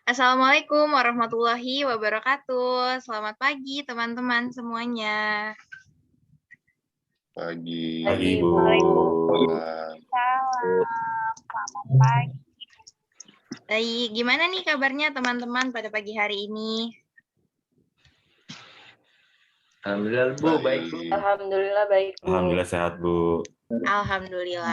Assalamualaikum warahmatullahi wabarakatuh. Selamat pagi teman-teman semuanya. Pagi. Pagi, Bu. Selamat. Selamat pagi. Baik, gimana nih kabarnya teman-teman pada pagi hari ini? Alhamdulillah, Bu. Baik, Bu. Alhamdulillah baik, Bu. Alhamdulillah sehat, Bu. Alhamdulillah.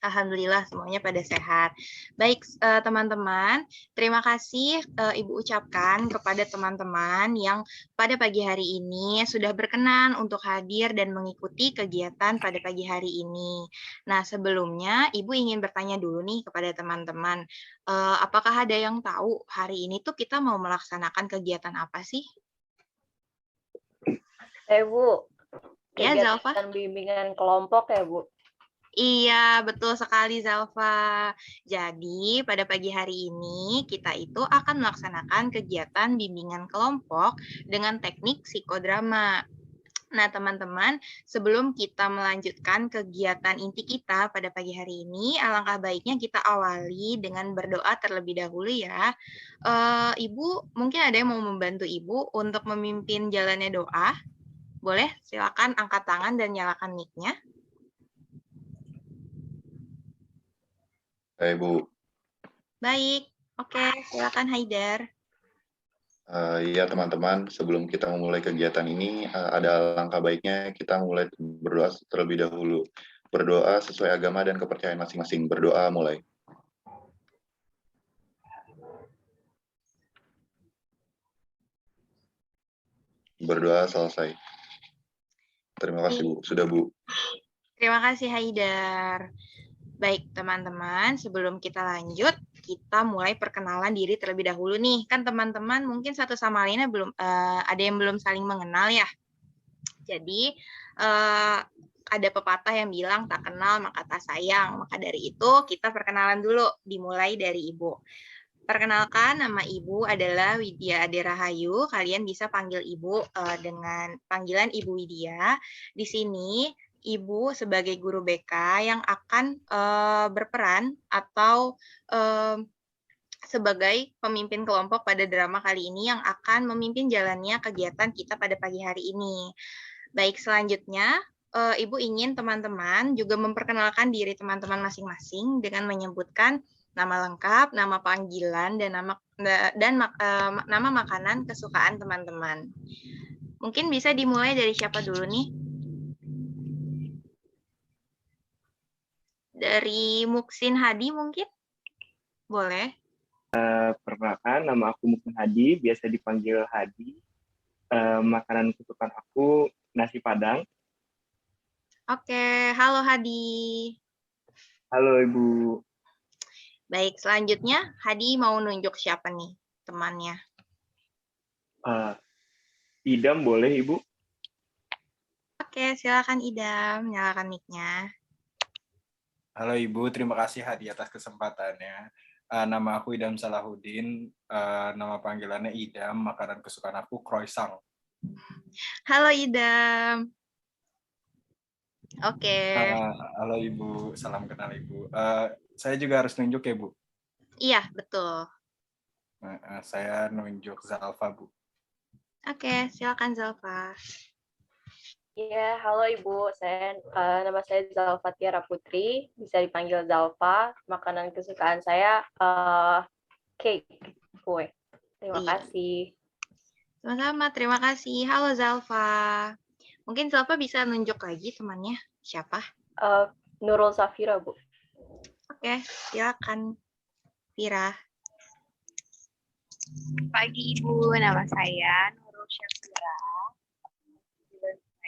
Alhamdulillah semuanya pada sehat. Baik, teman-teman, terima kasih Ibu ucapkan kepada teman-teman yang pada pagi hari ini sudah berkenan untuk hadir dan mengikuti kegiatan pada pagi hari ini. Nah, sebelumnya Ibu ingin bertanya dulu nih kepada teman-teman, apakah ada yang tahu hari ini tuh kita mau melaksanakan kegiatan apa sih? Bu, Ya, Zalfa? kegiatan bimbingan kelompok ya, Bu? Iya, betul sekali Zalfa. Jadi, pada pagi hari ini kita itu akan melaksanakan kegiatan bimbingan kelompok dengan teknik psikodrama. Nah, teman-teman, sebelum kita melanjutkan kegiatan inti kita pada pagi hari ini, alangkah baiknya kita awali dengan berdoa terlebih dahulu ya. Ibu, mungkin ada yang mau membantu Ibu untuk memimpin jalannya doa? Boleh, silakan angkat tangan dan nyalakan mic-nya. Hai, Bu. Baik, oke, silakan Haidar. Ya, teman-teman, sebelum kita memulai kegiatan ini, ada langkah baiknya kita mulai berdoa terlebih dahulu. Berdoa sesuai agama dan kepercayaan masing-masing. Berdoa mulai. Berdoa selesai. Terima kasih, Bu. Sudah, Bu. Terima kasih Haidar. Baik teman-teman, sebelum kita lanjut, kita mulai perkenalan diri terlebih dahulu nih. Kan teman-teman mungkin satu sama lainnya belum ada yang belum saling mengenal ya. Jadi ada pepatah yang bilang tak kenal maka tak sayang. Maka dari itu kita perkenalan dulu, dimulai dari Ibu. Perkenalkan, nama Ibu adalah Widya Ade Rahayu. Kalian bisa panggil Ibu dengan panggilan Ibu Widya. Di sini Ibu sebagai guru BK yang akan berperan atau sebagai pemimpin kelompok pada drama kali ini yang akan memimpin jalannya kegiatan kita pada pagi hari ini. Baik, selanjutnya Ibu ingin teman-teman juga memperkenalkan diri teman-teman masing-masing dengan menyebutkan nama lengkap, nama panggilan, dan nama makanan kesukaan teman-teman. Mungkin bisa dimulai dari siapa dulu nih? Dari Muksin Hadi mungkin? Boleh. Perkenalkan, nama aku Muksin Hadi, biasa dipanggil Hadi. Makanan kesukaan aku nasi Padang. Oke, halo Hadi. Halo Ibu. Baik, selanjutnya Hadi mau nunjuk siapa nih temannya? Idam boleh Ibu? Oke, silakan Idam, nyalakan mic-nya. Halo Ibu, terima kasih Hadi atas kesempatannya. Nama aku Idam Salahuddin, nama panggilannya Idam, makanan kesukaan aku croissant. Halo Idam. Oke. Halo Ibu, salam kenal Ibu. Saya juga harus nunjuk ya Bu? Iya, betul. Saya nunjuk Zalfa Bu. Oke, silakan Zalfa. Iya, halo Ibu. Nama saya Zalfa Tiara Putri, bisa dipanggil Zalfa. Makanan kesukaan saya cake, kue. Terima kasih. Sama-sama, terima kasih. Halo Zalfa. Mungkin Zalfa bisa nunjuk lagi temannya siapa? Nurul Safira, Bu. Oke, silakan Vira. Pagi Ibu, nama saya Nurul Syafira.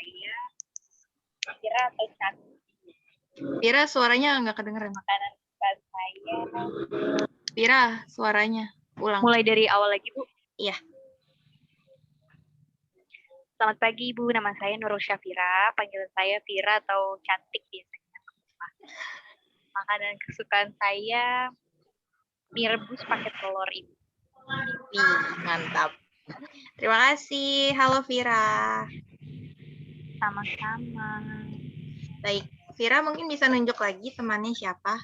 Saya Vira atau cantik. Vira, suaranya nggak kedengeran. Makanan kesukaan saya. Vira, suaranya ulang. Mulai dari awal lagi Bu. Iya. Selamat pagi Ibu, nama saya Nurul Syafira. Panggilan saya Vira atau cantik biasanya. Makanan kesukaan saya mie rebus pakai telur Ibu. Mantap. Terima kasih. Halo Vira. Sama-sama. Baik, Vira mungkin bisa nunjuk lagi temannya siapa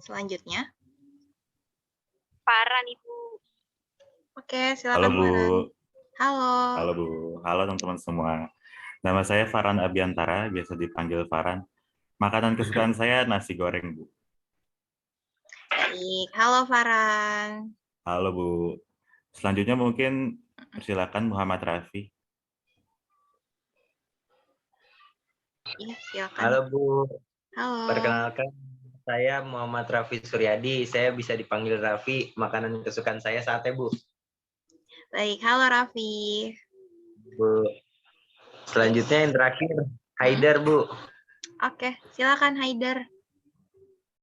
selanjutnya. Farhan, Ibu. Oke, Halo silakan Bu. Farhan. Halo. Halo Bu. Halo teman-teman semua. Nama saya Farhan Abiantara, biasa dipanggil Farhan. Makanan kesukaan saya nasi goreng, Bu. Baik, halo Farhan. Halo Bu. Selanjutnya mungkin persilakan Muhammad Rafi. Iya, silakan. Halo Bu, Halo. perkenalkan saya Muhammad Raffi Suryadi. Saya bisa dipanggil Raffi. Makanan kesukaan saya sate Bu. Baik, halo Raffi. Bu. Selanjutnya yang terakhir Haidar Bu. Oke, silakan Haidar.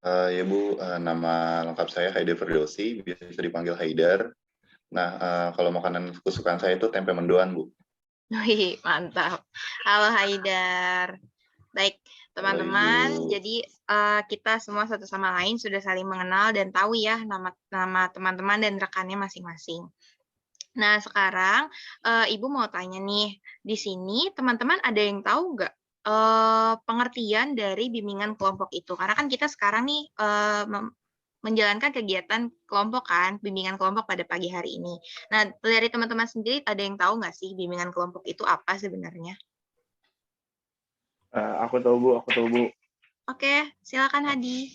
Ya Bu, nama lengkap saya Haidar Firdausi, biasa dipanggil Haidar. Nah, kalau makanan kesukaan saya itu tempe mendoan, Bu. Wih, mantap. Halo Haidar. Baik, teman-teman, Halo, Ibu. jadi kita semua satu sama lain sudah saling mengenal dan tahu ya nama teman-teman dan rekannya masing-masing. Nah, sekarang Ibu mau tanya nih, di sini teman-teman ada yang tahu nggak pengertian dari bimbingan kelompok itu? Karena kan kita sekarang nih menjalankan kegiatan kelompok kan, bimbingan kelompok pada pagi hari ini. Nah, dari teman-teman sendiri ada yang tahu nggak sih bimbingan kelompok itu apa sebenarnya? Aku tahu Bu. Oke, silakan Hadi.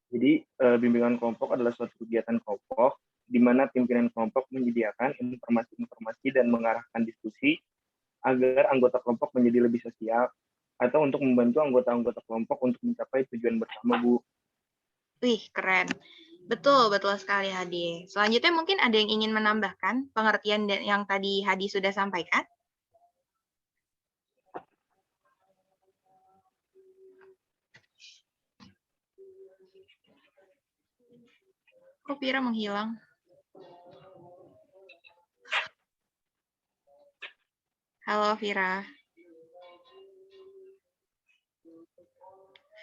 Jadi bimbingan kelompok adalah suatu kegiatan kelompok di mana pimpinan kelompok menyediakan informasi-informasi dan mengarahkan diskusi agar anggota kelompok menjadi lebih sosial atau untuk membantu anggota-anggota kelompok untuk mencapai tujuan bersama, Bu. Wih, keren. Betul, betul sekali Hadi. Selanjutnya mungkin ada yang ingin menambahkan pengertian yang tadi Hadi sudah sampaikan? Kok Pira menghilang? Halo Vira.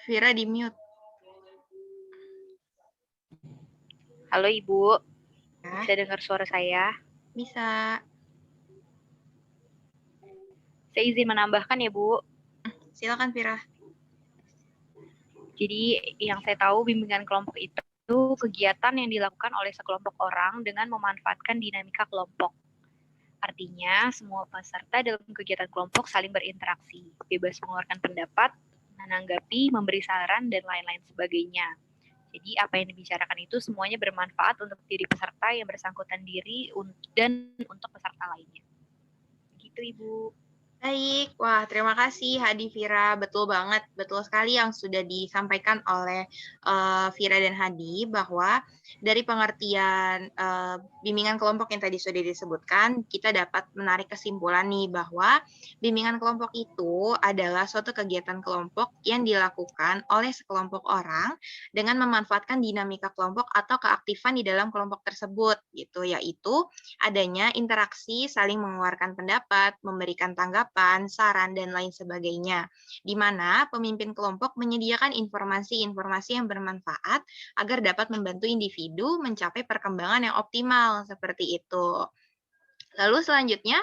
Vira di mute. Halo Ibu, Ya, bisa dengar suara saya? bisa. Saya izin menambahkan ya Bu. Silakan Vira. Jadi yang saya tahu bimbingan kelompok itu kegiatan yang dilakukan oleh sekelompok orang dengan memanfaatkan dinamika kelompok. Artinya, semua peserta dalam kegiatan kelompok saling berinteraksi, bebas mengeluarkan pendapat, menanggapi, memberi saran, dan lain-lain sebagainya. Jadi, apa yang dibicarakan itu semuanya bermanfaat untuk diri peserta yang bersangkutan diri dan untuk peserta lainnya. Begitu, Ibu. Baik, wah terima kasih Hadi Vira, betul banget, betul sekali yang sudah disampaikan oleh Vira dan Hadi bahwa dari pengertian bimbingan kelompok yang tadi sudah disebutkan, kita dapat menarik kesimpulan nih bahwa bimbingan kelompok itu adalah suatu kegiatan kelompok yang dilakukan oleh sekelompok orang dengan memanfaatkan dinamika kelompok atau keaktifan di dalam kelompok tersebut, gitu, yaitu adanya interaksi, saling mengeluarkan pendapat, memberikan tanggapan, saran, dan lain sebagainya, di mana pemimpin kelompok menyediakan informasi-informasi yang bermanfaat agar dapat membantu individu mencapai perkembangan yang optimal, seperti itu. Lalu selanjutnya,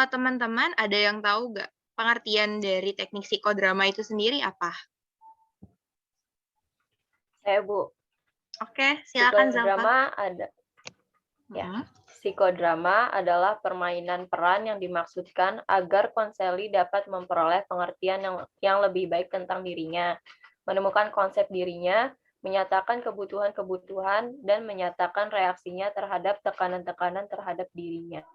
teman-teman ada yang tahu nggak pengertian dari teknik psikodrama itu sendiri apa? Saya Bu. Oke, silakan Zalfa. Psikodrama ada. Ya. Psikodrama adalah permainan peran yang dimaksudkan agar konseli dapat memperoleh pengertian yang lebih baik tentang dirinya, menemukan konsep dirinya, menyatakan kebutuhan-kebutuhan, dan menyatakan reaksinya terhadap tekanan-tekanan terhadap dirinya.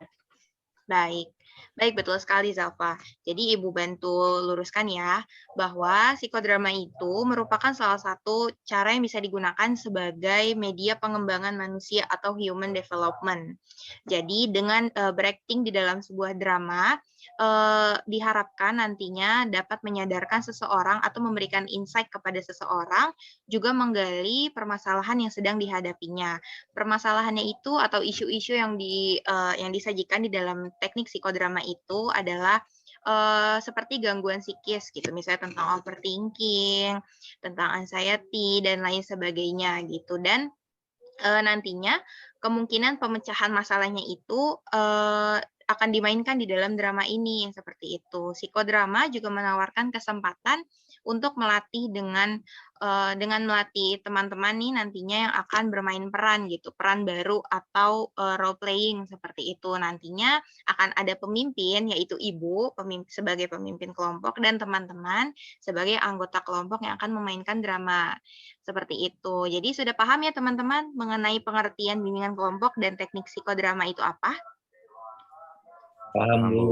Baik, betul sekali Zalfa. Jadi Ibu bantu luruskan ya, bahwa psikodrama itu merupakan salah satu cara yang bisa digunakan sebagai media pengembangan manusia atau human development. Jadi dengan berakting di dalam sebuah drama, diharapkan nantinya dapat menyadarkan seseorang atau memberikan insight kepada seseorang, juga menggali permasalahan yang sedang dihadapinya. Permasalahannya itu atau isu-isu yang disajikan di dalam teknik psikodrama itu adalah seperti gangguan psikis gitu, misalnya tentang overthinking, tentang anxiety dan lain sebagainya gitu. Dan nantinya kemungkinan pemecahan masalahnya itu akan dimainkan di dalam drama ini seperti itu. Psikodrama juga menawarkan kesempatan untuk melatih dengan melatih teman-teman nih nantinya yang akan bermain peran gitu, peran baru atau role playing seperti itu. Nantinya akan ada pemimpin yaitu ibu sebagai pemimpin kelompok dan teman-teman sebagai anggota kelompok yang akan memainkan drama. Seperti itu. Jadi sudah paham ya teman-teman mengenai pengertian bimbingan kelompok dan teknik psikodrama itu apa? Paham, Bu.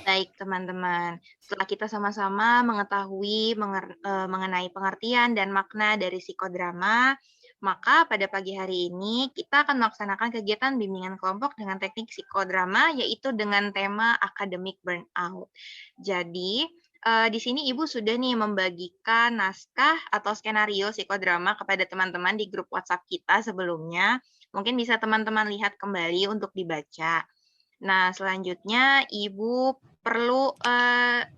Baik, teman-teman. Setelah kita sama-sama mengetahui mengenai pengertian dan makna dari psikodrama, maka pada pagi hari ini kita akan melaksanakan kegiatan bimbingan kelompok dengan teknik psikodrama, yaitu dengan tema academic burnout. Jadi, di sini Ibu sudah nih membagikan naskah atau skenario psikodrama kepada teman-teman di grup WhatsApp kita sebelumnya. Mungkin bisa teman-teman lihat kembali untuk dibaca. Nah, selanjutnya Ibu perlu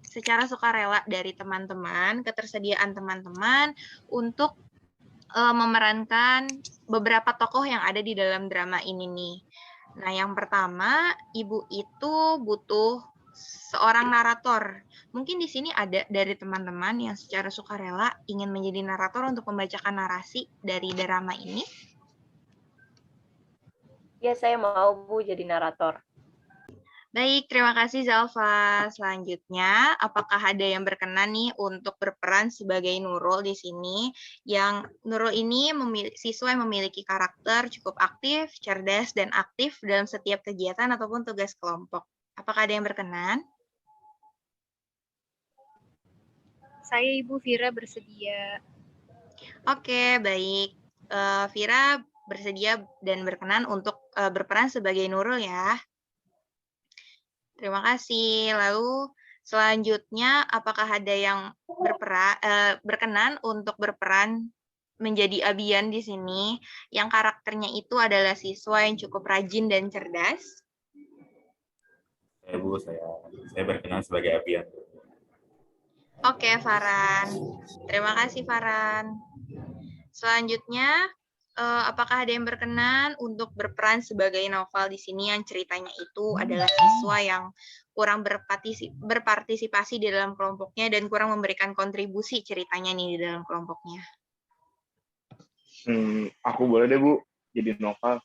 secara sukarela dari teman-teman, ketersediaan teman-teman untuk memerankan beberapa tokoh yang ada di dalam drama ini nih. Nah, yang pertama, Ibu itu butuh seorang narator. Mungkin di sini ada dari teman-teman yang secara sukarela ingin menjadi narator untuk membacakan narasi dari drama ini. Ya, saya mau Bu jadi narator. Baik, terima kasih Zalfa. Selanjutnya, apakah ada yang berkenan nih untuk berperan sebagai Nurul di sini? Yang Nurul ini siswa yang memiliki karakter cukup aktif, cerdas, dan aktif dalam setiap kegiatan ataupun tugas kelompok. Apakah ada yang berkenan? Saya Ibu Vira bersedia. Oke, baik. Vira bersedia dan berkenan untuk berperan sebagai Nurul ya. Terima kasih. Lalu selanjutnya, apakah ada yang berkenan untuk berperan menjadi Abian di sini, yang karakternya itu adalah siswa yang cukup rajin dan cerdas? Bu, saya berkenan sebagai Abian. Oke, Farhan. Terima kasih, Farhan. Selanjutnya, apakah ada yang berkenan untuk berperan sebagai Noval di sini yang ceritanya itu adalah siswa yang kurang berpartisipasi di dalam kelompoknya dan kurang memberikan kontribusi ceritanya nih di dalam kelompoknya? Aku boleh deh Bu, jadi Noval.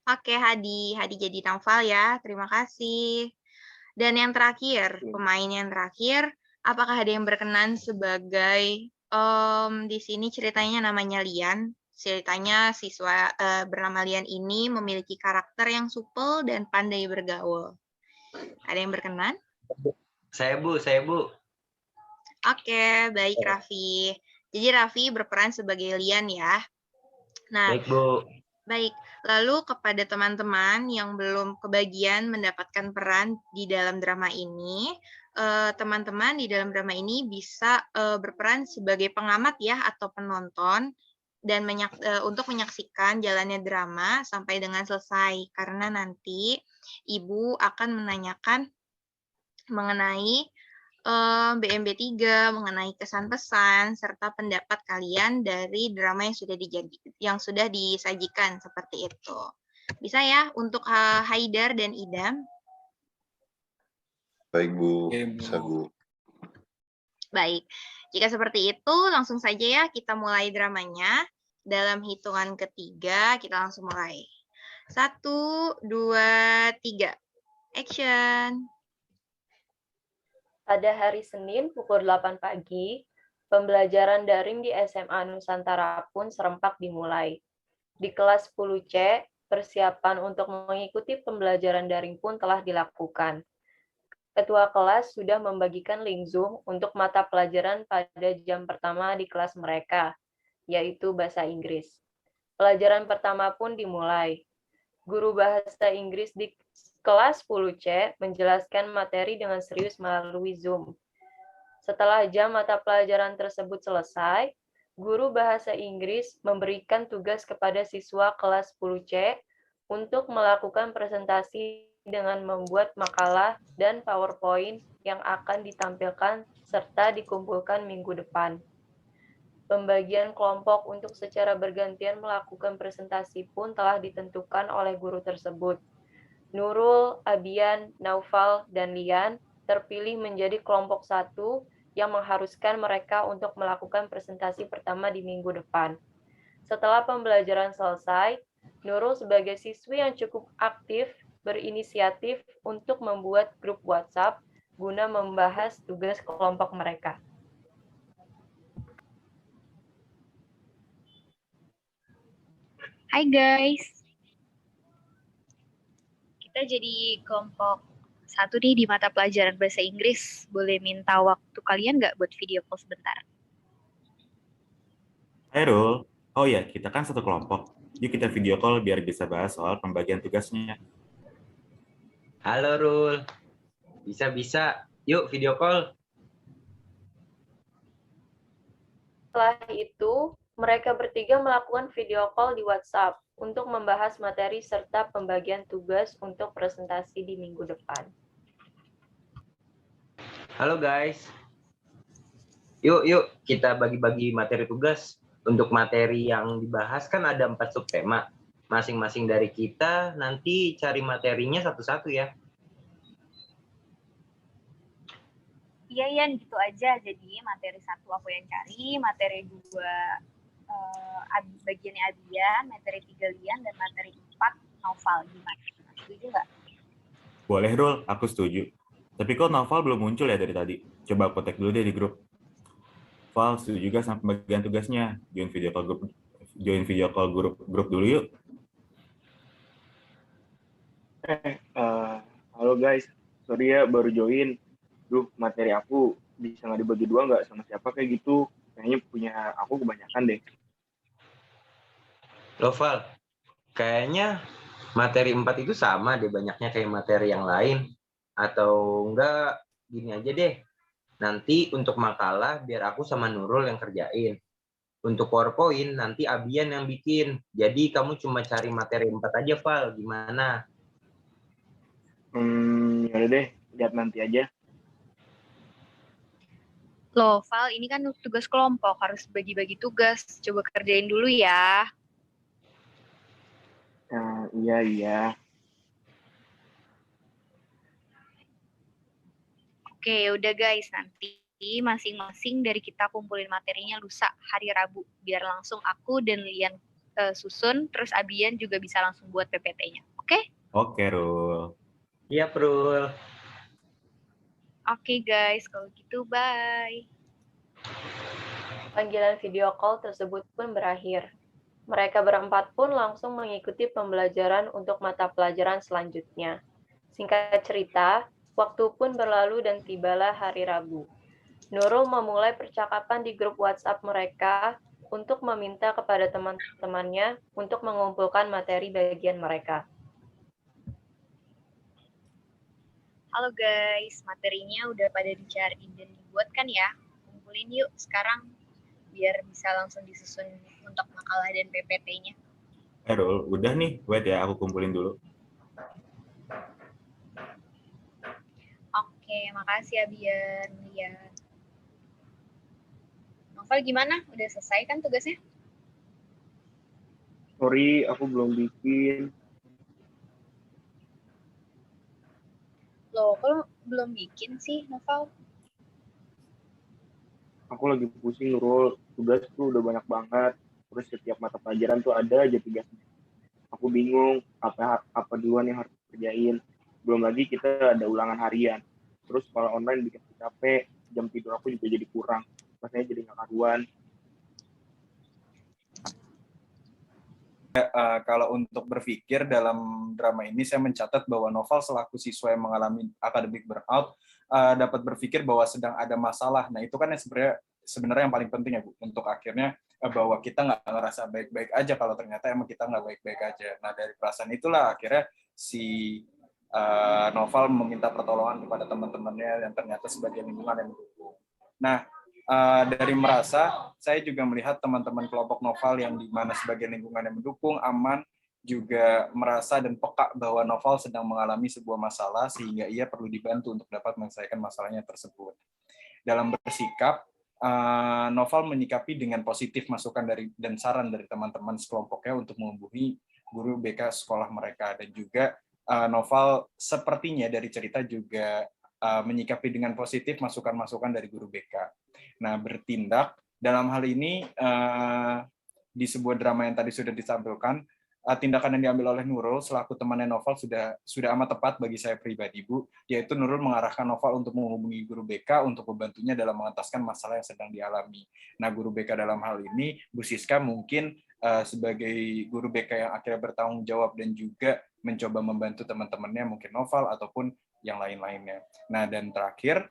Oke, Hadi jadi Noval ya. Terima kasih. Dan yang terakhir, pemain yang terakhir, apakah ada yang berkenan sebagai di sini ceritanya namanya Lian. Ceritanya siswa bernama Lian ini memiliki karakter yang supel dan pandai bergaul. Ada yang berkenan? Saya Bu. Oke, baik Raffi. Jadi Raffi berperan sebagai Lian ya. Nah, Baik, Bu. Baik, lalu kepada teman-teman yang belum kebagian mendapatkan peran di dalam drama ini, teman-teman di dalam drama ini bisa berperan sebagai pengamat ya atau penonton dan untuk menyaksikan jalannya drama sampai dengan selesai karena nanti Ibu akan menanyakan mengenai BMB 3 mengenai kesan pesan serta pendapat kalian dari drama yang sudah disajikan seperti itu. Bisa ya untuk Haidar dan Idam? Baik Bu, bisa Bu. Baik, jika seperti itu langsung saja ya kita mulai dramanya. Dalam hitungan ketiga kita langsung mulai. 1, 2, 3. Action. Pada hari Senin pukul 8 pagi, pembelajaran daring di SMA Nusantara pun serempak dimulai. Di kelas 10C, persiapan untuk mengikuti pembelajaran daring pun telah dilakukan. Ketua kelas sudah membagikan link Zoom untuk mata pelajaran pada jam pertama di kelas mereka, yaitu Bahasa Inggris. Pelajaran pertama pun dimulai. Guru Bahasa Inggris di kelas 10C menjelaskan materi dengan serius melalui Zoom. Setelah jam mata pelajaran tersebut selesai, guru Bahasa Inggris memberikan tugas kepada siswa kelas 10C untuk melakukan presentasi dengan membuat makalah dan PowerPoint yang akan ditampilkan serta dikumpulkan minggu depan. Pembagian kelompok untuk secara bergantian melakukan presentasi pun telah ditentukan oleh guru tersebut. Nurul, Abian, Naufal, dan Lian terpilih menjadi kelompok 1 yang mengharuskan mereka untuk melakukan presentasi pertama di minggu depan. Setelah pembelajaran selesai, Nurul sebagai siswi yang cukup aktif berinisiatif untuk membuat grup WhatsApp guna membahas tugas kelompok mereka. Hai guys, kita jadi kelompok 1 nih di mata pelajaran bahasa Inggris. Boleh minta waktu kalian nggak buat video call sebentar? Hai Rul, oh ya kita kan satu kelompok. Yuk kita video call biar bisa bahas soal pembagian tugasnya. Halo Rul, bisa. Yuk video call. Setelah itu, mereka bertiga melakukan video call di WhatsApp untuk membahas materi serta pembagian tugas untuk presentasi di minggu depan. Halo guys. Yuk kita bagi-bagi materi tugas. Untuk materi yang dibahas kan ada 4 subtema. Masing-masing dari kita nanti cari materinya satu-satu ya. Iya, Yan, gitu aja. Jadi materi 1 aku yang cari, materi 2 bagiannya Abian, materi 3 Lian, dan materi 4 Noval. Gimana? Setuju nggak? Boleh Rul, aku setuju. Tapi kok Noval belum muncul ya dari tadi? Coba aku tag dulu deh di grup. Val, setuju juga sama pembagian tugasnya. Join video call grup dulu yuk. Halo guys, sorry ya baru join. Duh, materi aku bisa nggak dibagi 2 nggak sama siapa kayak gitu? Kayaknya punya aku kebanyakan deh. Loh Val, kayaknya materi 4 itu sama deh banyaknya kayak materi yang lain. Atau enggak, gini aja deh. Nanti untuk makalah biar aku sama Nurul yang kerjain. Untuk PowerPoint nanti Abian yang bikin. Jadi kamu cuma cari materi 4 aja, Val. Gimana? Yaudah deh, lihat nanti aja. Loh, Val, ini kan tugas kelompok, harus bagi-bagi tugas. Coba kerjain dulu ya. Iya. Oke, udah guys, nanti masing-masing dari kita kumpulin materinya lusa hari Rabu. Biar langsung aku dan Lian susun, terus Abian juga bisa langsung buat PPT-nya. Oke? Oke, Rul. Iya, Rul. Oke guys, kalau gitu bye. Panggilan video call tersebut pun berakhir. Mereka berempat pun langsung mengikuti pembelajaran untuk mata pelajaran selanjutnya. Singkat cerita, waktu pun berlalu dan tibalah hari Rabu. Nurul memulai percakapan di grup WhatsApp mereka untuk meminta kepada teman-temannya untuk mengumpulkan materi bagian mereka. Halo guys, materinya udah pada dicariin dan dibuat kan ya? Kumpulin yuk sekarang, biar bisa langsung disusun untuk makalah dan PPT-nya. Rul, udah nih, wait ya, aku kumpulin dulu. Oke, makasih Abian, Lian. Novel gimana? Udah selesai kan tugasnya? Sorry, aku belum bikin. Loh, kok belum bikin sih, Novel? Aku lagi pusing, Nurul. Tugas tuh udah banyak banget. Terus setiap mata pelajaran tuh ada aja tugasnya. Aku bingung apa duluan yang harus kerjain. Belum lagi kita ada ulangan harian. Terus kalau online bikin capek, jam tidur aku juga jadi kurang. Rasanya jadi nggak karuan. Kalau untuk berpikir dalam drama ini, saya mencatat bahwa Noval selaku siswa yang mengalami academic burnout dapat berpikir bahwa sedang ada masalah. Nah, itu kan yang sebenarnya yang paling penting ya, Bu, untuk akhirnya bahwa kita nggak ngerasa baik-baik aja kalau ternyata emang kita nggak baik-baik aja. Nah, dari perasaan itulah akhirnya si Noval meminta pertolongan kepada teman-temannya yang ternyata sebagai lingkungan yang mendukung. Nah, dari merasa, saya juga melihat teman-teman kelompok Noval yang di mana sebagai lingkungan yang mendukung, aman, juga merasa dan peka bahwa Noval sedang mengalami sebuah masalah sehingga ia perlu dibantu untuk dapat menyelesaikan masalahnya tersebut. Dalam bersikap, Noval menyikapi dengan positif masukan dan saran dari teman-teman sekelompoknya untuk menghubungi guru BK sekolah mereka, dan juga Noval sepertinya dari cerita juga menyikapi dengan positif masukan-masukan dari guru BK. Nah, bertindak dalam hal ini di sebuah drama yang tadi sudah ditampilkan, tindakan yang diambil oleh Nurul selaku temannya Noval sudah amat tepat bagi saya pribadi, Bu, yaitu Nurul mengarahkan Noval untuk menghubungi guru BK untuk membantunya dalam mengentaskan masalah yang sedang dialami. Nah, guru BK dalam hal ini, Bu Siska mungkin sebagai guru BK yang akhirnya bertanggung jawab dan juga mencoba membantu teman-temannya, mungkin Noval ataupun yang lain-lainnya. Nah, dan terakhir,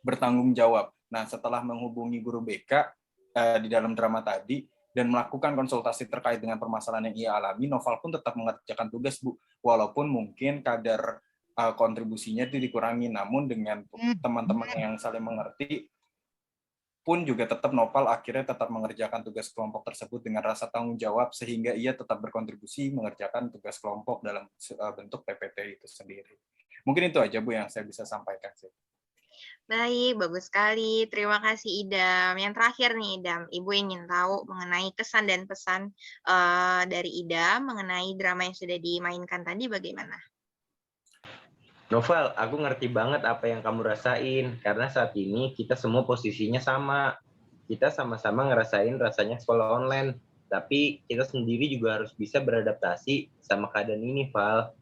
bertanggung jawab. Nah, setelah menghubungi guru BK di dalam drama tadi, dan melakukan konsultasi terkait dengan permasalahan yang ia alami, Noval pun tetap mengerjakan tugas, Bu. Walaupun mungkin kadar kontribusinya itu dikurangi, namun dengan teman-teman yang saling mengerti, pun juga tetap Noval akhirnya tetap mengerjakan tugas kelompok tersebut dengan rasa tanggung jawab, sehingga ia tetap berkontribusi mengerjakan tugas kelompok dalam bentuk PPT itu sendiri. Mungkin itu aja, Bu, yang saya bisa sampaikan sih. Baik, bagus sekali. Terima kasih, Idam. Yang terakhir nih, Idam. Ibu ingin tahu mengenai kesan dan pesan dari Idam mengenai drama yang sudah dimainkan tadi bagaimana? Noval, aku ngerti banget apa yang kamu rasain, karena saat ini kita semua posisinya sama. Kita sama-sama ngerasain rasanya sekolah online, tapi kita sendiri juga harus bisa beradaptasi sama keadaan ini, Val.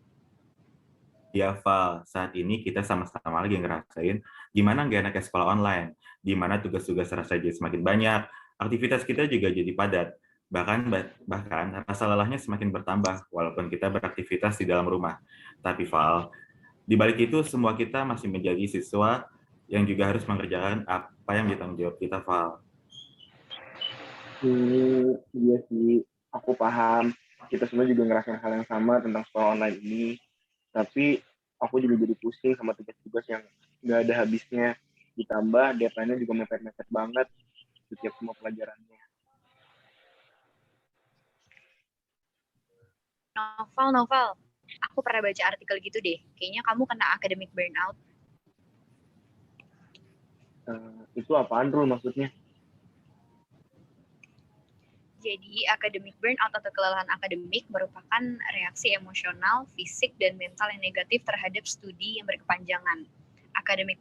Ya, Val, saat ini kita sama-sama lagi ngerasain gimana nggak enaknya sekolah online, di mana tugas-tugas rasa jadi semakin banyak, aktivitas kita juga jadi padat, bahkan rasa lelahnya semakin bertambah walaupun kita beraktivitas di dalam rumah. Tapi Val, di balik itu semua kita masih menjadi siswa yang juga harus mengerjakan apa yang ditanggung jawab kita, Val. Iya sih, aku paham. Kita semua juga ngerasain hal yang sama tentang sekolah online ini. Tapi aku juga jadi pusing sama tugas-tugas yang nggak ada habisnya. Ditambah deadline-nya juga mepet-mepet banget setiap semua pelajarannya. Novel, aku pernah baca artikel gitu deh. Kayaknya kamu kena academic burnout. Itu apaan, Rul, maksudnya? Jadi, academic burnout atau kelelahan akademik merupakan reaksi emosional, fisik, dan mental yang negatif terhadap studi yang berkepanjangan. Academic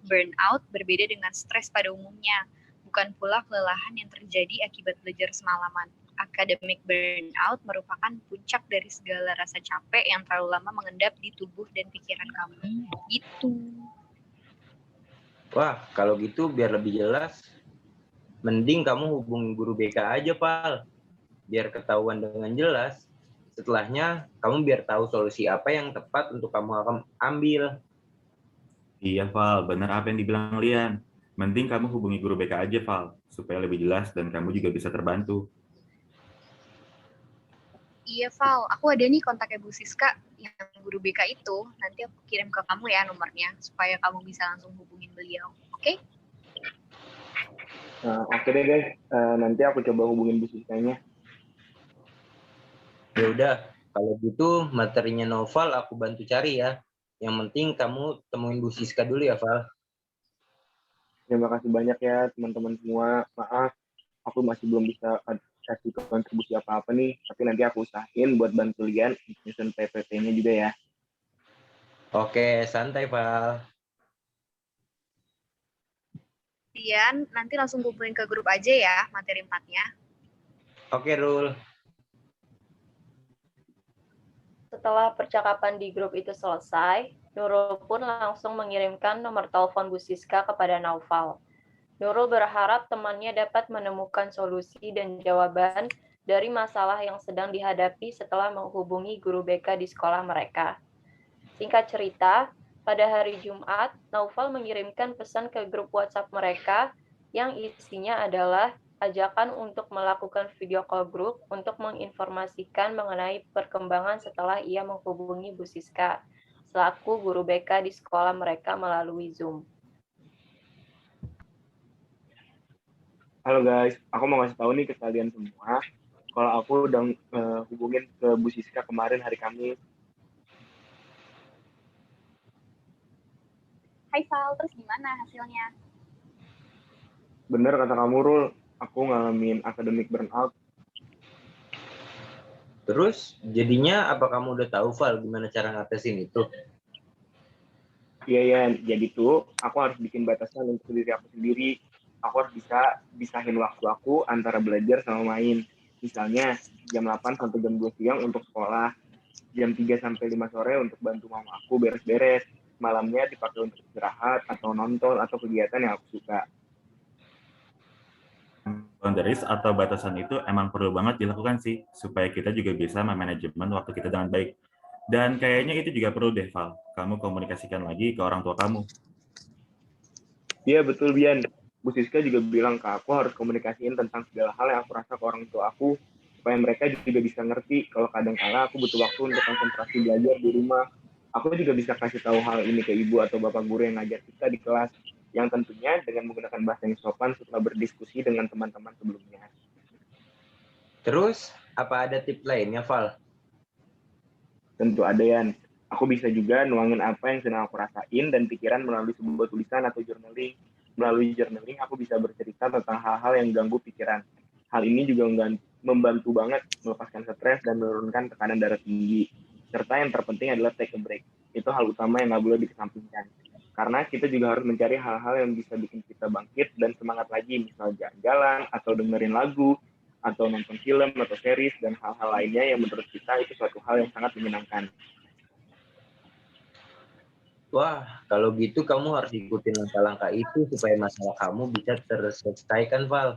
burnout berbeda dengan stres pada umumnya, bukan pula kelelahan yang terjadi akibat belajar semalaman. Academic burnout merupakan puncak dari segala rasa capek yang terlalu lama mengendap di tubuh dan pikiran kamu. Gitu. Wah, kalau gitu biar lebih jelas, mending kamu hubungi guru BK aja, Pal. Biar ketahuan dengan jelas. Setelahnya, kamu biar tahu solusi apa yang tepat untuk kamu ambil. Iya, Val. Benar apa yang dibilang Lian. Mending kamu hubungi guru BK aja, Val. Supaya lebih jelas dan kamu juga bisa terbantu. Iya, Val. Aku ada nih kontaknya Bu Siska yang guru BK itu. Nanti aku kirim ke kamu ya nomornya, supaya kamu bisa langsung hubungin beliau. Oke? Oke deh, guys. Nanti aku coba hubungin Bu Siskanya. Ya udah, kalau gitu materinya Noval aku bantu cari ya. Yang penting kamu temuin Bu Siska dulu ya, Val. Terima kasih banyak ya, teman-teman semua. Maaf, aku masih belum bisa kasih kontribusi apa-apa nih, tapi nanti aku usahain buat bantu Lian nyusun PPT-nya juga ya. Oke, santai, Val. Lian, nanti langsung kumpulin ke grup aja ya materi 4-nya. Oke, Rul. Setelah percakapan di grup itu selesai, Nurul pun langsung mengirimkan nomor telepon Bu Siska kepada Naufal. Nurul berharap temannya dapat menemukan solusi dan jawaban dari masalah yang sedang dihadapi setelah menghubungi guru BK di sekolah mereka. Singkat cerita, pada hari Jumat, Naufal mengirimkan pesan ke grup WhatsApp mereka yang isinya adalah ajakan untuk melakukan video call group untuk menginformasikan mengenai perkembangan setelah ia menghubungi Bu Siska selaku guru BK di sekolah mereka melalui Zoom. Halo guys, aku mau ngasih tahu nih ke kalian semua, kalau aku udah hubungin ke Bu Siska kemarin hari Kamis. Hai Val, terus gimana hasilnya? Bener kata kamu, Rul, aku ngalamin academic burnout. Terus, jadinya apa kamu udah tahu, Val, gimana cara ngatasin itu? Iya ya, jadi tuh aku harus bikin batasan untuk diri aku sendiri. Aku harus bisa bisahin waktu aku antara belajar sama main. Misalnya jam 8 sampai jam 2 siang untuk sekolah, jam 3 sampai 5 sore untuk bantu mama aku beres-beres. Malamnya dipakai untuk istirahat atau nonton atau kegiatan yang aku suka. Boundaries atau batasan itu emang perlu banget dilakukan sih, supaya kita juga bisa memanajemen waktu kita dengan baik. Dan kayaknya itu juga perlu deh, Val. Kamu komunikasikan lagi ke orang tua kamu. Iya betul, Bian. Bu Siska juga bilang ke aku harus komunikasiin tentang segala hal yang aku rasa ke orang tua aku, supaya mereka juga bisa ngerti kalau kadang-kala aku butuh waktu untuk konsentrasi belajar di rumah. Aku juga bisa kasih tahu hal ini ke ibu atau bapak guru yang ngajar kita di kelas, yang tentunya dengan menggunakan bahasa yang sopan setelah berdiskusi dengan teman-teman sebelumnya. Terus, apa ada tips lainnya, Val? Tentu ada, Yan. Aku bisa juga nuangin apa yang sedang aku rasain dan pikiran melalui sebuah tulisan atau journaling. Melalui journaling, aku bisa bercerita tentang hal-hal yang ganggu pikiran. Hal ini juga membantu banget melepaskan stres dan menurunkan tekanan darah tinggi. Serta yang terpenting adalah take a break. Itu hal utama yang nggak boleh dikesampingkan. Karena kita juga harus mencari hal-hal yang bisa bikin kita bangkit dan semangat lagi, misal jalan-jalan, atau dengerin lagu, atau nonton film, atau series, dan hal-hal lainnya yang menurut kita itu suatu hal yang sangat menyenangkan. Wah, kalau gitu kamu harus ikutin langkah-langkah itu supaya masalah kamu bisa terselesaikan, Val.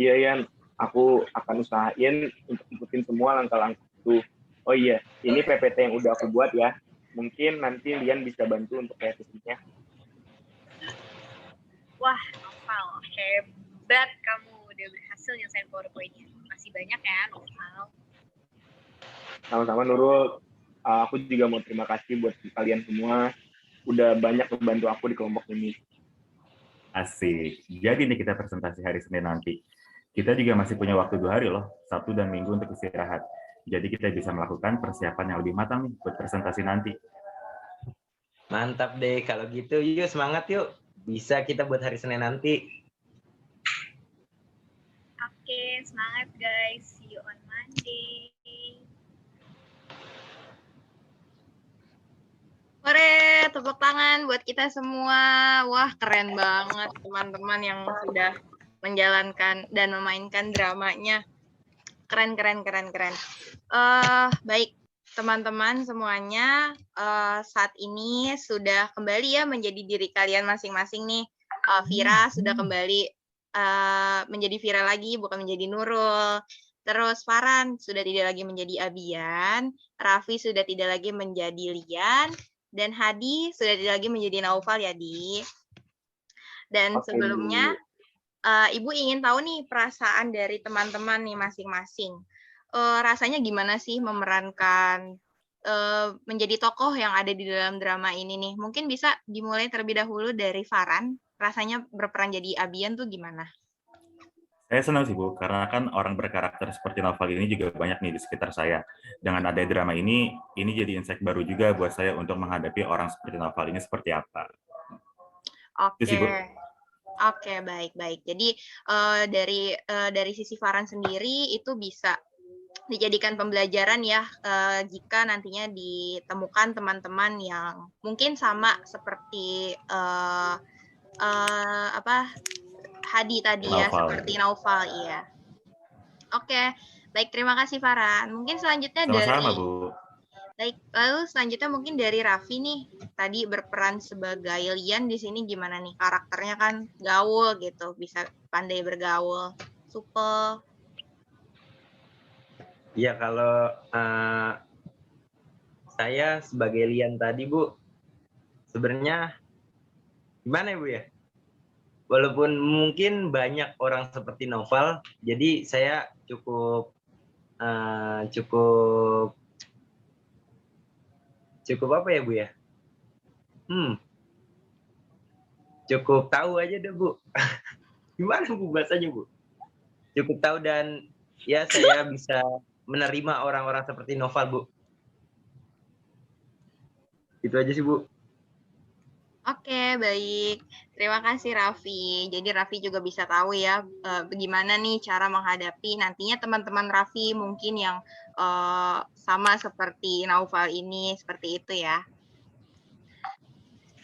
Iya, Yan. Aku akan usahain untuk ikutin semua langkah-langkah itu. Oh iya, ini PPT yang udah aku buat ya. Mungkin nanti Lian bisa bantu untuk revisinya. Wah, Noval, hebat kamu udah berhasil nyelesain PowerPoint-nya. Masih banyak ya, Noval. Sama-sama, Nurul. Aku juga mau terima kasih buat kalian semua. Udah banyak membantu aku di kelompok ini. Asik. Jadi nih kita presentasi hari Senin nanti. Kita juga masih punya waktu 2 hari loh, Sabtu dan Minggu untuk istirahat. Jadi kita bisa melakukan persiapan yang lebih matang nih buat presentasi nanti. Mantap deh, kalau gitu yuk semangat yuk. Bisa kita buat hari Senin nanti. Oke, semangat guys. See you on Monday. Hore, tepuk tangan buat kita semua. Wah, keren banget teman-teman yang sudah menjalankan dan memainkan dramanya. Keren. Baik, teman-teman semuanya, saat ini sudah kembali ya menjadi diri kalian masing-masing nih. Vira sudah kembali menjadi Vira lagi, bukan menjadi Nurul. Terus Farhan sudah tidak lagi menjadi Abian, Raffi sudah tidak lagi menjadi Lian, dan Hadi sudah tidak lagi menjadi Naufal ya, Di. Dan sebelumnya, Ibu ingin tahu nih perasaan dari teman-teman nih masing-masing. Rasanya gimana sih memerankan menjadi tokoh yang ada di dalam drama ini nih? Mungkin bisa dimulai terlebih dahulu dari Farhan. Rasanya berperan jadi Abian tuh gimana? Saya senang sih, Bu, karena kan orang berkarakter seperti Novel ini juga banyak nih di sekitar saya. Dengan ada drama ini jadi insight baru juga buat saya untuk menghadapi orang seperti Novel ini seperti apa. Oke, baik. Jadi dari sisi Farhan sendiri itu bisa dijadikan pembelajaran ya jika nantinya ditemukan teman-teman yang mungkin sama seperti Hadi tadi ya, seperti Naufal, iya. Oke, baik, terima kasih Farhan. Mungkin selanjutnya Sama-sama, Bu. Baik, lalu selanjutnya mungkin dari Raffi nih. Tadi berperan sebagai Lian di sini gimana nih? Karakternya kan gaul gitu, bisa pandai bergaul. Supel. Ya, kalau saya sebagai Lian tadi, Bu, sebenarnya gimana ya, Bu ya? Walaupun mungkin banyak orang seperti Novel, jadi saya cukup apa ya, Bu ya? Cukup tahu aja deh, Bu. Gimana, Bu, bahasanya, Bu? Cukup tahu dan ya saya bisa menerima orang-orang seperti Novel, Bu. Itu aja sih, Bu. Oke, baik. Terima kasih Raffi. Jadi Raffi juga bisa tahu ya bagaimana nih cara menghadapi nantinya teman-teman Raffi mungkin yang sama seperti Naufal ini, seperti itu ya.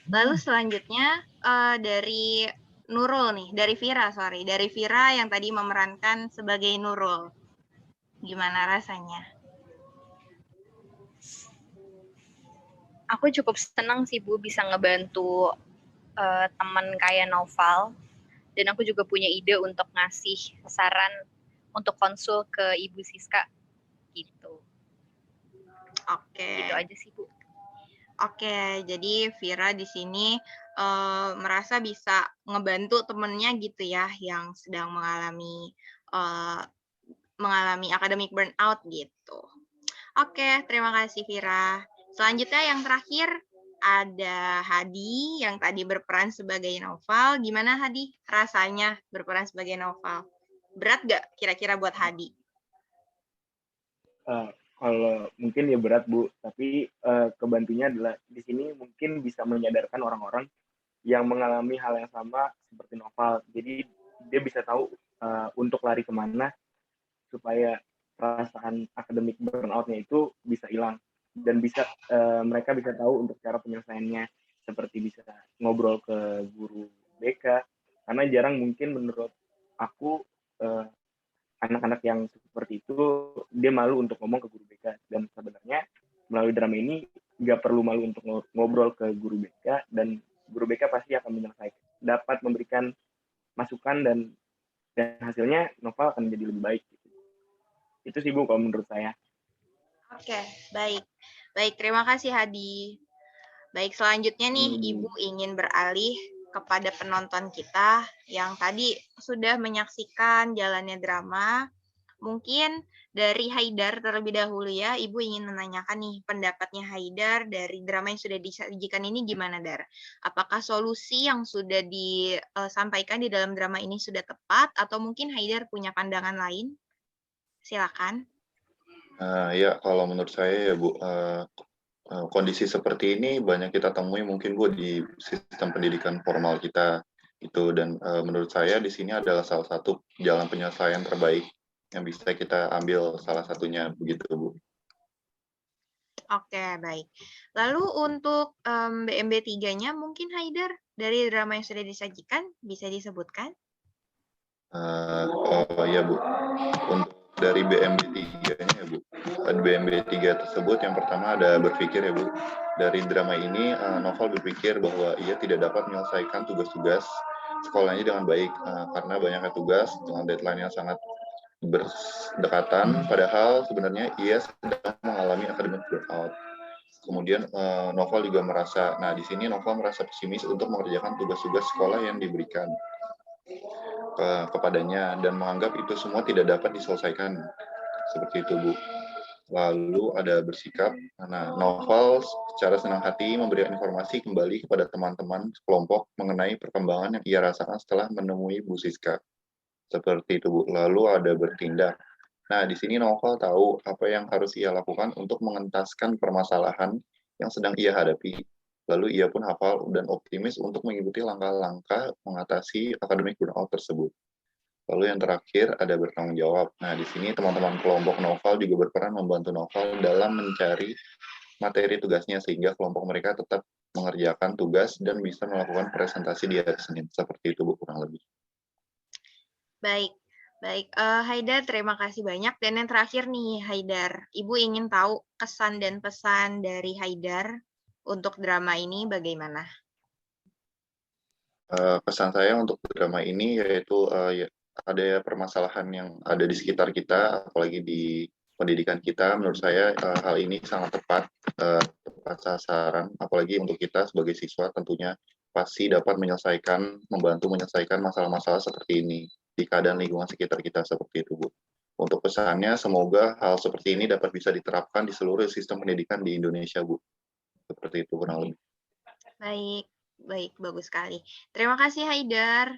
Lalu selanjutnya dari Nurul nih, dari Vira yang tadi memerankan sebagai Nurul. Gimana rasanya? Aku cukup senang sih Bu bisa ngebantu teman kayak Noval, dan aku juga punya ide untuk ngasih saran untuk konsul ke Ibu Siska gitu. Oke. Gitu aja sih Bu. Oke, jadi Vira di sini merasa bisa ngebantu temennya gitu ya, yang sedang mengalami academic burnout gitu. Oke, terima kasih Vira. Selanjutnya yang terakhir ada Hadi yang tadi berperan sebagai Noval. Gimana Hadi rasanya berperan sebagai Noval? Berat gak kira-kira buat Hadi? Kalau mungkin ya berat Bu, tapi kebantunya adalah di sini mungkin bisa menyadarkan orang-orang yang mengalami hal yang sama seperti Noval. Jadi dia bisa tahu untuk lari kemana supaya perasaan akademik burnout-nya itu bisa hilang dan bisa mereka bisa tahu untuk cara penyelesaiannya, seperti bisa ngobrol ke guru BK, karena jarang mungkin menurut aku anak-anak yang seperti itu dia malu untuk ngomong ke guru BK, dan sebenarnya melalui drama ini nggak perlu malu untuk ngobrol ke guru BK, dan guru BK pasti akan menyelesaikan, dapat memberikan masukan, dan hasilnya Noval akan menjadi lebih baik. Itu sih Bu kalau menurut saya. Oke, baik. Baik, terima kasih Hadi. Baik, selanjutnya nih Ibu ingin beralih kepada penonton kita yang tadi sudah menyaksikan jalannya drama. Mungkin dari Haidar terlebih dahulu ya, Ibu ingin menanyakan nih pendapatnya Haidar dari drama yang sudah disajikan ini gimana, Dar? Apakah solusi yang sudah disampaikan di dalam drama ini sudah tepat atau mungkin Haidar punya pandangan lain? Silakan. Ya, kalau menurut saya ya Bu, kondisi seperti ini banyak kita temui mungkin Bu di sistem pendidikan formal kita itu, dan menurut saya di sini adalah salah satu jalan penyelesaian terbaik yang bisa kita ambil salah satunya begitu Bu. Oke, baik. Lalu untuk BMB 3-nya mungkin Haidar dari drama yang sudah disajikan bisa disebutkan? Ya Bu, untuk dari BMB 3-nya ya Bu, BMB 3 tersebut yang pertama ada berpikir ya Bu, dari drama ini Noval berpikir bahwa ia tidak dapat menyelesaikan tugas-tugas sekolahnya dengan baik karena banyaknya tugas dengan deadline yang sangat berdekatan, padahal sebenarnya ia sedang mengalami academic burnout. Kemudian Noval juga merasa, nah di sini Noval merasa pesimis untuk mengerjakan tugas-tugas sekolah yang diberikan kepadanya dan menganggap itu semua tidak dapat diselesaikan seperti itu Bu. Lalu ada bersikap, nah Noval secara senang hati memberikan informasi kembali kepada teman-teman kelompok mengenai perkembangan yang ia rasakan setelah menemui Bu Siska. Seperti itu Bu. Lalu ada bertindak. Nah di sini Noval tahu apa yang harus ia lakukan untuk mengentaskan permasalahan yang sedang ia hadapi. Lalu ia pun hafal dan optimis untuk mengikuti langkah-langkah mengatasi academic burnout tersebut. Lalu yang terakhir ada bertanggung jawab. Nah, di sini teman-teman kelompok Noval juga berperan membantu Noval dalam mencari materi tugasnya sehingga kelompok mereka tetap mengerjakan tugas dan bisa melakukan presentasi di hari Senin. Seperti itu Bu, kurang lebih. Baik. Baik, Haidar terima kasih banyak. Dan yang terakhir nih Haidar, Ibu ingin tahu kesan dan pesan dari Haidar untuk drama ini bagaimana? Pesan saya untuk drama ini yaitu ada permasalahan yang ada di sekitar kita, apalagi di pendidikan kita. Menurut saya hal ini sangat tepat sasaran, apalagi untuk kita sebagai siswa tentunya pasti dapat membantu menyelesaikan masalah-masalah seperti ini di keadaan lingkungan sekitar kita seperti itu Bu. Untuk pesannya, semoga hal seperti ini dapat bisa diterapkan di seluruh sistem pendidikan di Indonesia Bu. Seperti itu kurang lebih. Baik. Baik, bagus sekali. Terima kasih Haidar.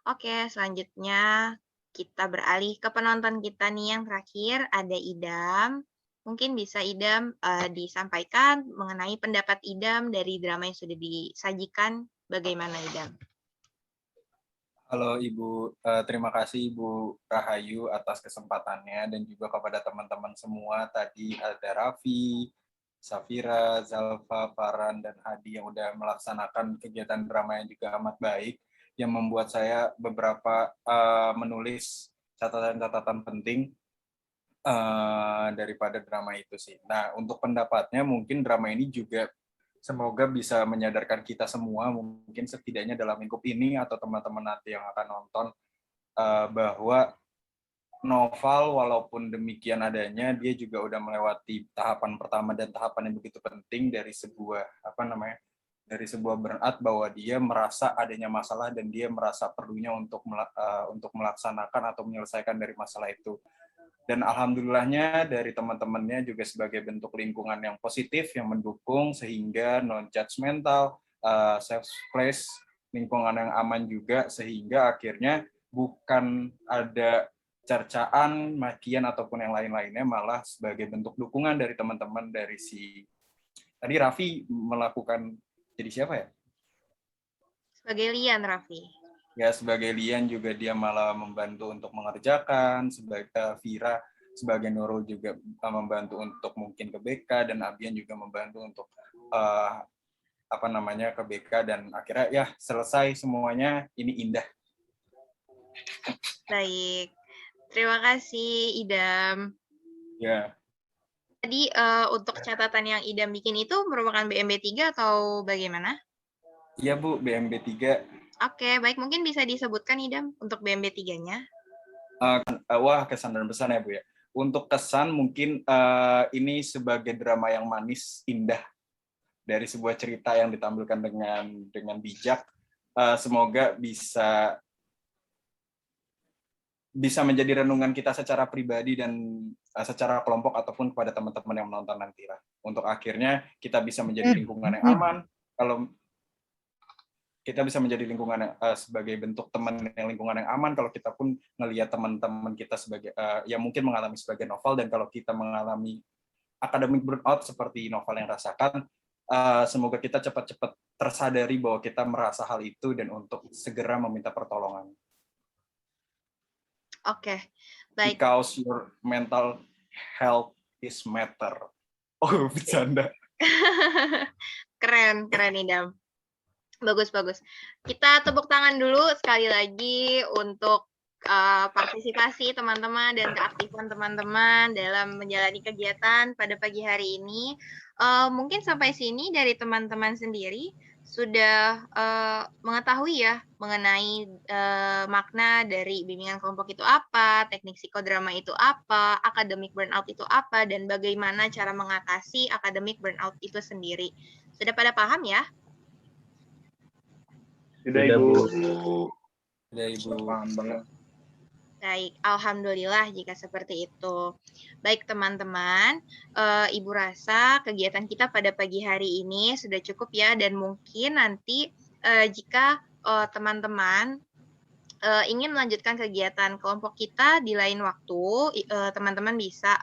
Oke, selanjutnya kita beralih ke penonton kita nih yang terakhir, ada Idam. Mungkin bisa Idam disampaikan mengenai pendapat Idam dari drama yang sudah disajikan. Bagaimana Idam? Halo Ibu, terima kasih Ibu Rahayu atas kesempatannya dan juga kepada teman-teman semua. Tadi ada Raffi, Safira, Zalfa, Farhan, dan Hadi yang udah melaksanakan kegiatan drama yang juga amat baik, yang membuat saya beberapa menulis catatan-catatan penting daripada drama itu sih. Nah, untuk pendapatnya mungkin drama ini juga semoga bisa menyadarkan kita semua, mungkin setidaknya dalam lingkup ini atau teman-teman nanti yang akan nonton, bahwa novel walaupun demikian adanya, dia juga udah melewati tahapan pertama dan tahapan yang begitu penting dari sebuah dari sebuah burnout, bahwa dia merasa adanya masalah dan dia merasa perlunya untuk melaksanakan atau menyelesaikan dari masalah itu. Dan alhamdulillahnya dari teman-temannya juga sebagai bentuk lingkungan yang positif, yang mendukung, sehingga non-judgmental, safe place, lingkungan yang aman juga, sehingga akhirnya bukan ada cercaan, makian, ataupun yang lain-lainnya, malah sebagai bentuk dukungan dari teman-teman dari tadi Raffi melakukan, jadi siapa ya? Sebagai Lian, Raffi. Ya, sebagai Lian juga dia malah membantu untuk mengerjakan, sebagai Vira sebagai Nurul juga membantu untuk mungkin ke BK, dan Abian juga membantu untuk ke BK, dan akhirnya ya selesai semuanya, ini indah. Baik, terima kasih Idam. Ya. Tadi untuk catatan yang Idam bikin itu merupakan BMB 3 atau bagaimana? Iya Bu, BMB 3. Oke, baik. Mungkin bisa disebutkan, Idam, untuk BMB 3-nya. Wah, kesan dan pesan ya Bu ya. Untuk kesan mungkin ini sebagai drama yang manis, indah, dari sebuah cerita yang ditampilkan dengan bijak. Semoga bisa menjadi renungan kita secara pribadi dan secara kelompok ataupun kepada teman-teman yang menonton nanti lah. Untuk akhirnya kita bisa menjadi lingkungan yang aman. Kalau kita bisa menjadi lingkungan sebagai bentuk teman yang lingkungan yang aman, kalau kita pun ngelihat teman-teman kita sebagai yang mungkin mengalami sebagai novel, dan kalau kita mengalami academic burnout seperti novel yang rasakan, semoga kita cepat-cepat tersadari bahwa kita merasa hal itu dan untuk segera meminta pertolongan. Oke, baik. Because your mental health is matter. Oh, bercanda. Keren Idam. Bagus. Kita tepuk tangan dulu sekali lagi untuk partisipasi teman-teman dan keaktifan teman-teman dalam menjalani kegiatan pada pagi hari ini. Mungkin sampai sini dari teman-teman sendiri sudah mengetahui ya mengenai makna dari bimbingan kelompok itu apa, teknik psikodrama itu apa, academic burnout itu apa, dan bagaimana cara mengatasi academic burnout itu sendiri. Sudah pada paham ya? Sudah Ibu. Sudah Ibu. Paham banget. Baik, alhamdulillah jika seperti itu. Baik teman-teman, Ibu rasa kegiatan kita pada pagi hari ini sudah cukup ya, dan mungkin nanti jika teman-teman ingin melanjutkan kegiatan kelompok kita di lain waktu, teman-teman bisa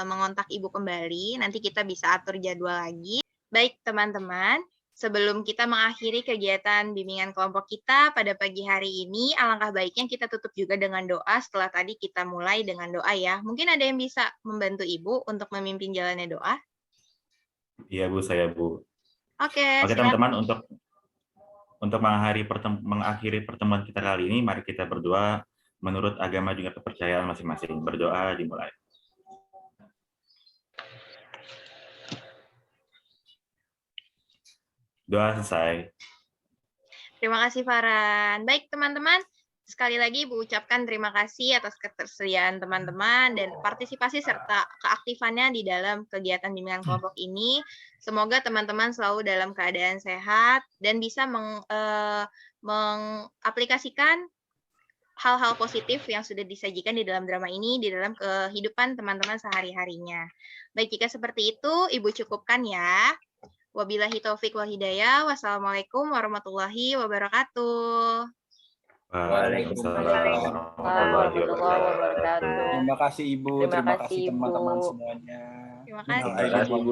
mengontak Ibu kembali, nanti kita bisa atur jadwal lagi. Baik teman-teman, sebelum kita mengakhiri kegiatan bimbingan kelompok kita pada pagi hari ini, alangkah baiknya kita tutup juga dengan doa setelah tadi kita mulai dengan doa ya. Mungkin ada yang bisa membantu Ibu untuk memimpin jalannya doa? Iya Bu, saya Bu. Oke, teman-teman, untuk mengakhiri pertemuan kita kali ini, mari kita berdoa menurut agama juga kepercayaan masing-masing. Berdoa dimulai. Doa selesai. Terima kasih Farhan. Baik teman-teman, sekali lagi Ibu ucapkan terima kasih atas ketersediaan teman-teman dan partisipasi serta keaktifannya di dalam kegiatan bimbingan kelompok ini. Semoga teman-teman selalu dalam keadaan sehat dan bisa mengaplikasikan hal-hal positif yang sudah disajikan di dalam drama ini di dalam kehidupan teman-teman sehari-harinya. Baik, jika seperti itu Ibu cukupkan ya. Wabillahi taufik wal hidayah. Wassalamualaikum warahmatullahi wabarakatuh. Waalaikumsalam warahmatullahi wabarakatuh. Terima kasih Ibu, terima kasih teman-teman semuanya. Terima kasih. Terima kasih Ibu.